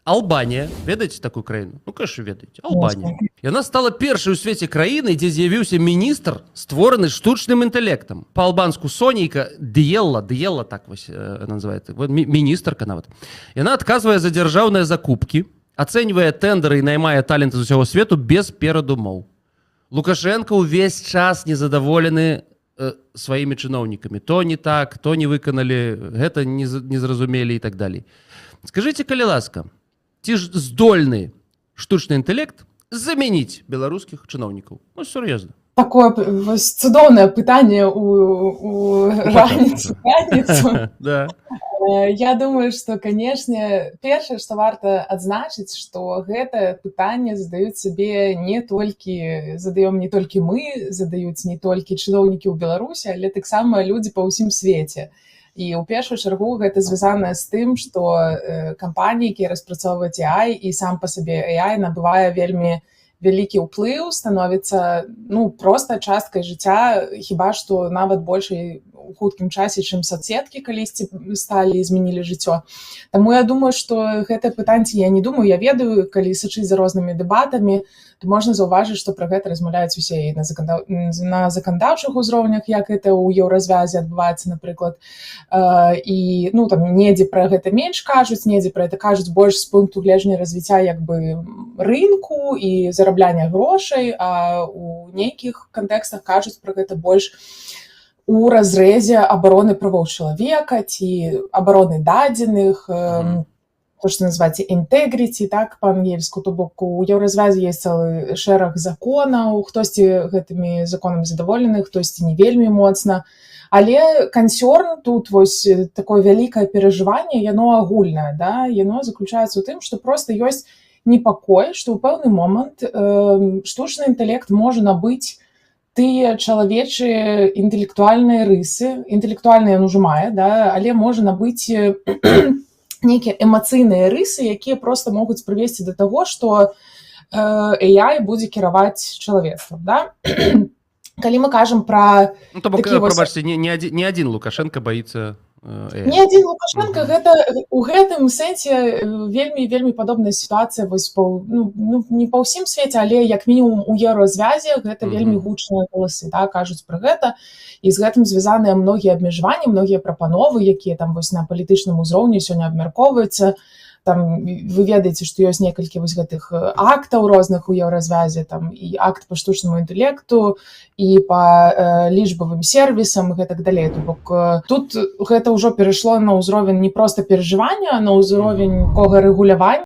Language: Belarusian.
Албанія, ведаеце такую краіну? Ну, конечно, ведаеце. Албанія. Яна стала першай у свеце краінай, дзе з'явіўся міністр, створаны штучным інтэлектам. Па-албанску Сонейка Диелла, так вось называецца, міністрка нават. Яна адказвае за дзяржаўныя закупкі, ацэньвае тэндеры і наймае таленты з усяго свету без перадумоў. Лукашенко ўвесь час незадаволены сваімі чыноўнікамі. То не так, то не выканалі, гэта не зразумелі і так далей. Скажыце, калі ласка, ці ж здольны штучны інтэлект замяніць беларускіх чыноўнікаў? Ну, сур'ёзна. Такое цудоўнае пытанне у раніцу. Да. Я думаю, што, канешне, першае, што варта адзначыць, што гэтае пытанне задаем не толькі мы, задаюць не толькі чыноўнікі ў Беларусі, але таксама людзі па ўсім свеце. І ў першую чаргу гэта звязана з тым, што кампаніі, якія распрацоўваюць AI, і сам па сабе AI набывае вельмі вялікі ўплыў, становіцца проста часткай жыцця, хіба што нават большай у хуткім часе, чым соцсеткі калісьці сталі і змянілі жыццё. Таму я думаю, што гэтае пытанне, я ведаю, калі сачыць за рознымі дэбатамі, то можна заўважыць, што пра гэта размаўляюць усе і на заканадаўчых узроўнях, як гэта ў еўразвязе адбываецца, напрыклад. І недзе пра гэта менш кажуць, недзе пра гэта кажуць больш з пункту гледжання развіцця рынку і зарабляня грошай, а ў нейкіх кантэкстах кажуць пра гэта больш у разрэзе абароны правоў чалавека ці абароны дадзеных, то, што называецца integrity, так, па-ангельску, то бок у еўразвязе ёсць цэлы шэраг законаў, хтосьці гэтымі законамі задаволены, хтосьці не вельмі моцна. Але канцёрн тут вось такое вялікае перажыванне, яно агульнае, да? Яно заключаецца ў тым, што проста ёсць непакой, што ў пэўны момант штучны інтэлект можа набыць тыя чалавечыя інтэлектуальныя рысы, інтэлектуальныя ён ужо мае, да? Але можа набыць нейкія эмацыйныя рысы, якія проста могуць прывесці да таго, што AI будзе кіраваць чалавецтвам, да? Калі мы кажам пра... Прабачце, не адзін Лукашенко баіцца AI. Не адзін Лукашенко, гэта у гэтым сэнсе вельмі падобная сітуацыя, не па ўсім свеце, але як мінімум у еўразвязе гэта вельмі гучныя галасы, да, кажуць пра гэта, і з гэтым звязаныя многія абмежаванні, многія прапановы, якія там вось на палітычным узроўні сёння абмяркоўваюцца. Там вы ведаеце, што ёсць некалькі вось гэтых актаў розных у еўразвязе, там і акт па штучнаму інтэлекту, і па лічбавым сервісам, і гэтак далей. То бок тут гэта ўжо перайшло на ўзровень не проста перажывання, а на ўзровень такога рэгулявання.